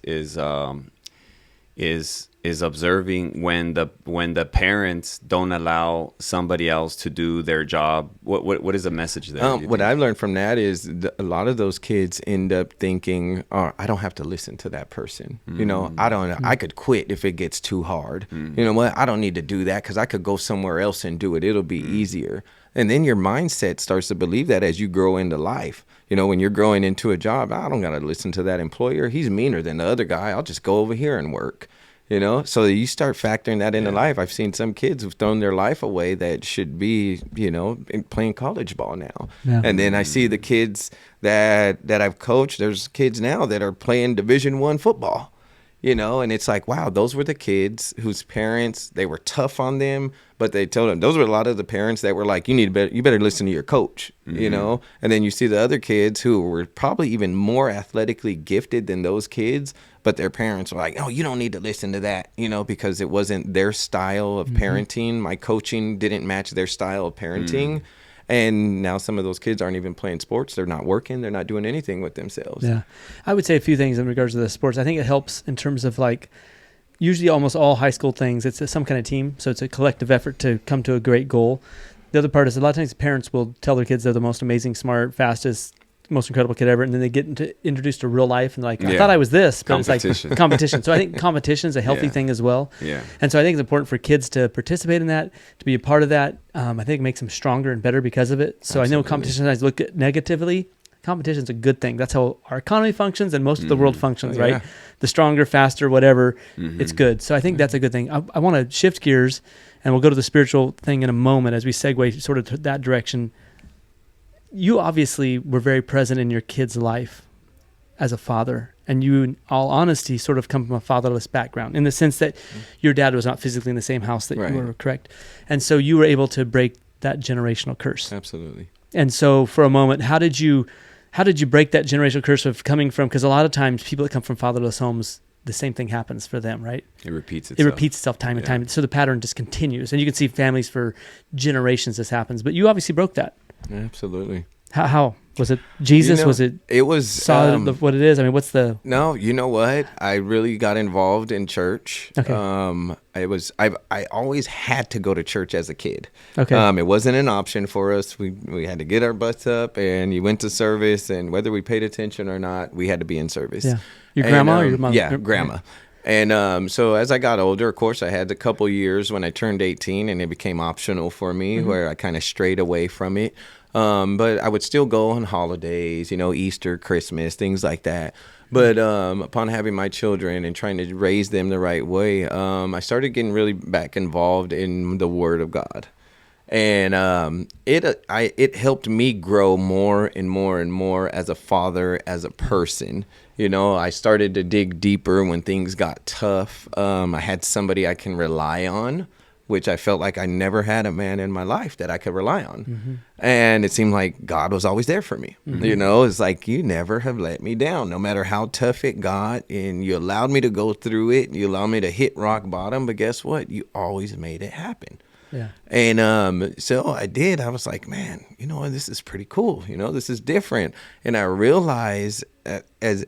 observing when the parents don't allow somebody else to do their job? What is the message there? What I learned from that is a lot of those kids end up thinking, oh, I don't have to listen to that person. You know, I could quit if it gets too hard. You know what? I don't need to do that because I could go somewhere else and do it. It'll be easier. And then your mindset starts to believe that as you grow into life. You know, when you're growing into a job, I don't got to listen to that employer. He's meaner than the other guy. I'll just go over here and work. You know, so you start factoring that into life. I've seen some kids who've thrown their life away that should be, you know, playing college ball now. Yeah. And then I see the kids that I've coached. There's kids now that are playing Division I football, you know, and it's like, wow, those were the kids whose parents, they were tough on them, but they told them, those were a lot of the parents that were like, you better listen to your coach, you know. And then you see the other kids who were probably even more athletically gifted than those kids, but their parents were like, oh, you don't need to listen to that, you know, because it wasn't their style of parenting. My coaching didn't match their style of parenting. And now some of those kids aren't even playing sports. They're not working. They're not doing anything with themselves. Yeah. I would say a few things in regards to the sports. I think it helps in terms of, like, usually almost all high school things, it's some kind of team. So it's a collective effort to come to a great goal. The other part is a lot of times parents will tell their kids they're the most amazing, smart, fastest, most incredible kid ever, and then they get introduced to real life and like, I thought I was this, but it's like competition. So I think competition is a healthy thing as well. Yeah. And so I think it's important for kids to participate in that, to be a part of that. I think it makes them stronger and better because of it. So I know competition sometimes look at negatively. Competition is a good thing. That's how our economy functions and most of the world functions, right? The stronger, faster, whatever, it's good. So I think that's a good thing. I want to shift gears, and we'll go to the spiritual thing in a moment as we segue sort of to that direction. You obviously were very present in your kid's life as a father, and you, in all honesty, sort of come from a fatherless background in the sense that your dad was not physically in the same house that you were, correct? And so you were able to break that generational curse. Absolutely. And so for a moment, how did you break that generational curse of coming from, because a lot of times people that come from fatherless homes, the same thing happens for them, right? It repeats itself time and time. So the pattern just continues. And you can see families for generations this happens. But you obviously broke that. Absolutely. How was it? Jesus? Was it? It was saw what it is. I mean, what's the? No, you know what? I really got involved in church. Okay. I always had to go to church as a kid. Okay. It wasn't an option for us. We had to get our butts up, and you went to service, and whether we paid attention or not, we had to be in service. Yeah. Your grandma or your mom? Yeah, grandma. And so as I got older, of course, I had a couple years when I turned 18, and it became optional for me, where I kind of strayed away from it. But I would still go on holidays, Easter, Christmas, things like that. But upon having my children and trying to raise them the right way, I started getting really back involved in the Word of God. And it helped me grow more and more and more as a father, as a person. I started to dig deeper when things got tough. I had somebody I can rely on, which I felt like I never had a man in my life that I could rely on. And it seemed like God was always there for me. It's like, you never have let me down, no matter how tough it got. And you allowed me to go through it. You allowed me to hit rock bottom. But guess what? You always made it happen. Yeah. And so I did. I was like, man, this is pretty cool. This is different. And I realized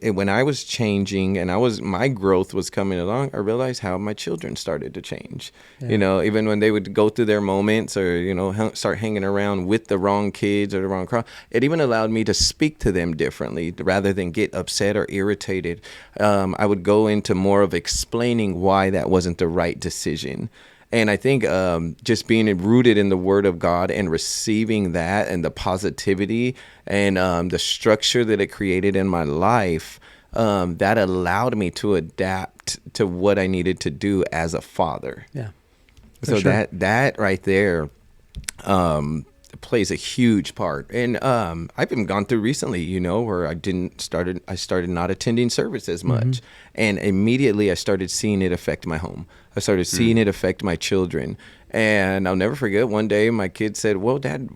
when I was changing and my growth was coming along, I realized how my children started to change. Yeah. Even when they would go through their moments or, start hanging around with the wrong kids or the wrong crowd, it even allowed me to speak to them differently rather than get upset or irritated. I would go into more of explaining why that wasn't the right decision. And I think just being rooted in the Word of God and receiving that and the positivity and the structure that it created in my life, that allowed me to adapt to what I needed to do as a father. Yeah. So sure. that right there plays a huge part. And I've even gone through recently, where I started not attending service as much. And immediately I started seeing it affect my home. I started seeing it affect my children. And I'll never forget, one day my kid said, well, Dad,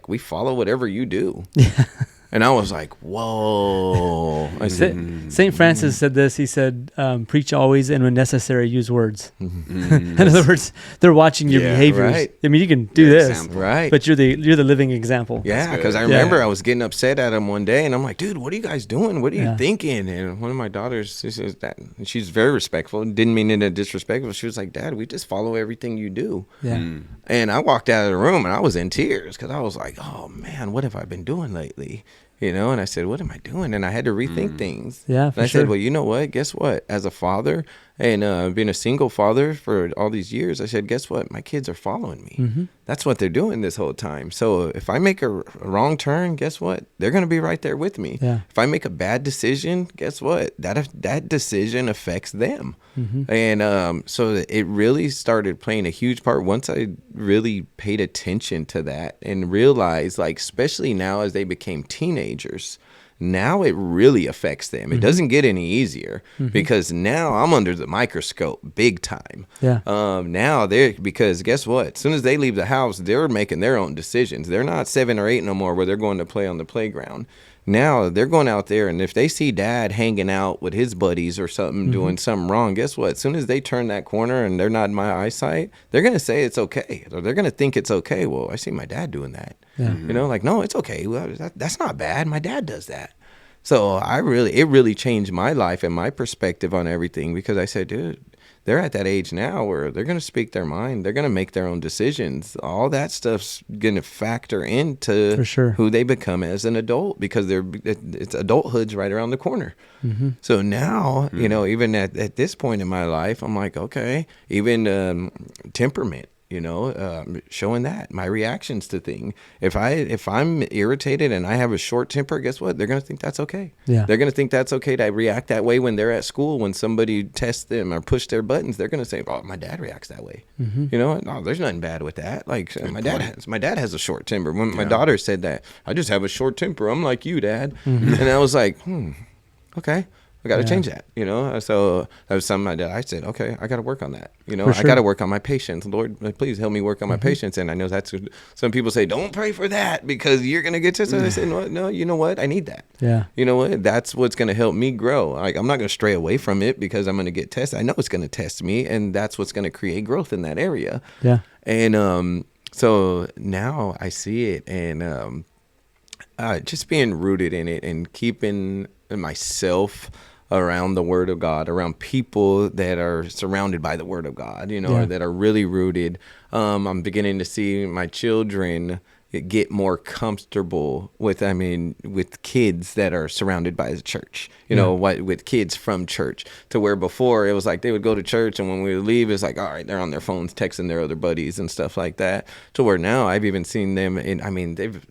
we follow whatever you do. Yeah. And I was like, whoa. I said, St. Francis said this. He said, preach always, and when necessary, use words. In other words, they're watching your behaviors. Right. I mean, you can do this, example. Right? But you're the living example. Yeah, because I remember I was getting upset at him one day, and I'm like, dude, what are you guys doing? What are you thinking? And one of my daughters, she says that, and she's very respectful, didn't mean it in a disrespectful. She was like, Dad, we just follow everything you do. Yeah. And I walked out of the room, and I was in tears because I was like, oh, man, what have I been doing lately? And I said, what am I doing? And I had to rethink things. Yeah, and I said, well, you know what? Guess what? As a father and being a single father for all these years, I said, guess what? My kids are following me. That's what they're doing this whole time. So if I make a wrong turn, guess what? They're going to be right there with me. Yeah. If I make a bad decision, guess what? That decision affects them. And so it really started playing a huge part once I really paid attention to that and realized, especially now as they became teenagers, now it really affects them. It doesn't get any easier because now I'm under the microscope big time. Yeah. Now because guess what? As soon as they leave the house, they're making their own decisions. They're not 7 or 8 no more where they're going to play on the playground. Now they're going out there, and if they see Dad hanging out with his buddies or something, doing something wrong, guess what? As soon as they turn that corner and they're not in my eyesight, they're going to say it's okay, or they're going to think it's okay. Well, I see my dad doing that. Yeah. No, it's okay. Well, that's not bad. My dad does that. So it really changed my life and my perspective on everything, because I said, dude, they're at that age now where they're going to speak their mind. They're going to make their own decisions. All that stuff's going to factor into who they become as an adult, because it's adulthood's right around the corner. So now, even at this point in my life, I'm like, okay, even temperament. Showing that my reactions to things. If I'm irritated and I have a short temper, guess what? They're going to think that's okay. Yeah. They're going to think that's okay to react that way when they're at school. When somebody tests them or push their buttons, they're going to say, "Oh, my dad reacts that way." No, there's nothing bad with that. My dad has a short temper. When my daughter said that, I just have a short temper. I'm like you, Dad. And I was like, okay. I got to change that, So that was something that I said, okay, I got to work on that. I got to work on my patience. Lord, please help me work on my patience. And I know that's, some people say, don't pray for that because you're going to get tested. I said, no, you know what? I need that. Yeah. You know what? That's what's going to help me grow. I'm not going to stray away from it because I'm going to get tested. I know it's going to test me, and that's what's going to create growth in that area. Yeah. And so now I see it, and just being rooted in it and keeping myself around the Word of God, around people that are surrounded by the Word of God, or that are really rooted. I'm beginning to see my children get more comfortable with kids that are surrounded by the church, with kids from church, to where before it was like they would go to church and when we would leave, it's like, all right, they're on their phones texting their other buddies and stuff like that, to where now I've even seen them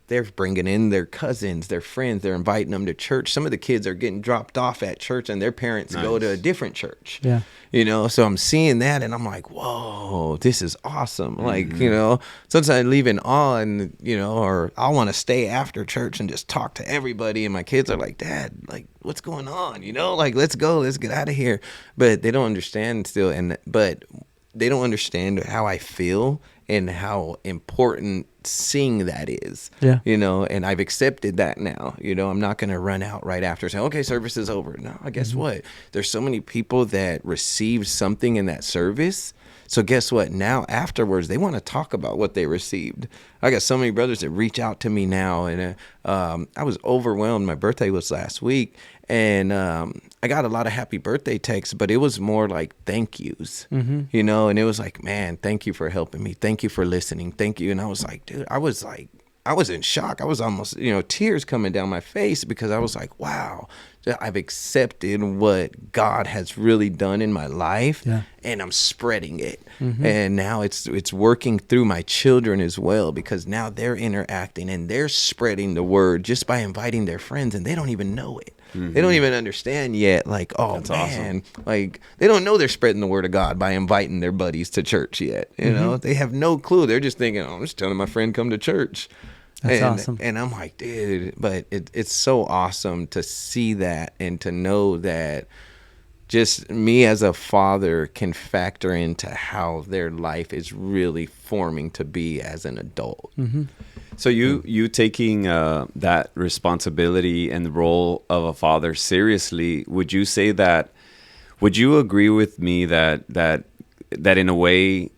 they're bringing in their cousins, their friends, they're inviting them to church. Some of the kids are getting dropped off at church and their parents go to a different church. So I'm seeing that and I'm like, whoa, this is awesome. Like, sometimes I leave in awe and, or I want to stay after church and just talk to everybody. And my kids are like, Dad, like, what's going on? Like, let's go, let's get out of here. But they don't understand still. But they don't understand how I feel and how important seeing that is, and I've accepted that now. I'm not going to run out right after saying, okay, service is over. No, guess what? There's so many people that received something in that service. So guess what? Now afterwards, they want to talk about what they received. I got so many brothers that reach out to me now, and I was overwhelmed. My birthday was last week, and I got a lot of happy birthday texts, but it was more like thank yous, and it was like, man, thank you for helping me. Thank you for listening. Thank you. And I was like, dude, I was in shock. I was almost, tears coming down my face because I was like, wow, I've accepted what God has really done in my life, and I'm spreading it. And now it's working through my children as well, because now they're interacting and they're spreading the word just by inviting their friends, and they don't even know it. They don't even understand yet, like, oh, that's man, awesome. Like, they don't know they're spreading the word of God by inviting their buddies to church yet. They have no clue. They're just thinking, oh, I'm just telling my friend come to church. That's awesome. And I'm like, dude, but it's so awesome to see that and to know that just me as a father can factor into how their life is really forming to be as an adult. So you taking that responsibility and the role of a father seriously, would you agree with me that in a way,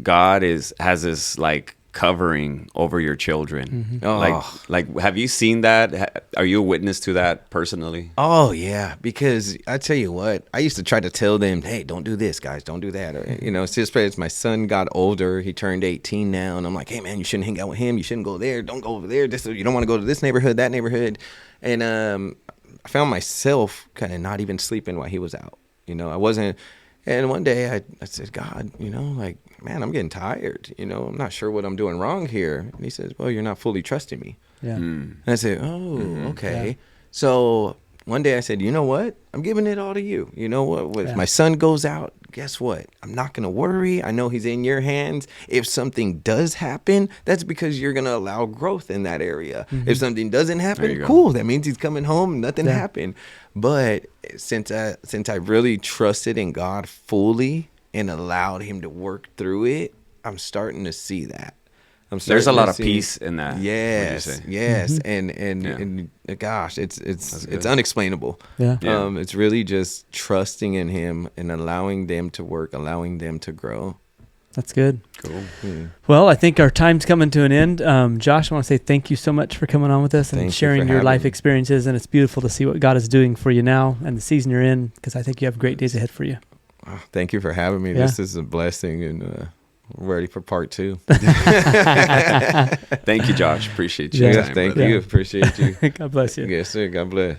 God has this like covering over your children? Like have you seen that? Are you a witness to that personally? Oh yeah, because I tell you what, I used to try to tell them, hey, don't do this, guys, don't do that, or it's just as my son got older, he turned 18 now, and I'm like, hey man, you shouldn't hang out with him, you shouldn't go there, don't go over there, you don't want to go to this neighborhood, that neighborhood. And I found myself kind of not even sleeping while he was out. I wasn't. And one day I said, God, like, man, I'm getting tired. I'm not sure what I'm doing wrong here. And he says, well, you're not fully trusting me. And I said, oh, okay. Yeah. So one day I said, you know what? I'm giving it all to you. You know what? If my son goes out, guess what? I'm not going to worry. I know he's in your hands. If something does happen, that's because you're going to allow growth in that area. If something doesn't happen, cool. That means he's coming home. Nothing happened. But since I really trusted in God fully and allowed him to work through it, I'm starting to see that. There's a lot of peace in that. Yes, and gosh, it's unexplainable. It's really just trusting in him and allowing them to work, allowing them to grow. That's good. Cool. Well, I think our time's coming to an end. Josh, I want to say thank you so much for coming on with us and sharing your life experiences. And it's beautiful to see what God is doing for you now and the season you're in, because I think you have great days ahead for you. Thank you for having me. This is a blessing, and we're ready for part 2. Thank you, Josh. Appreciate you. Thank you. Appreciate you. God bless you. Yes, sir. God bless.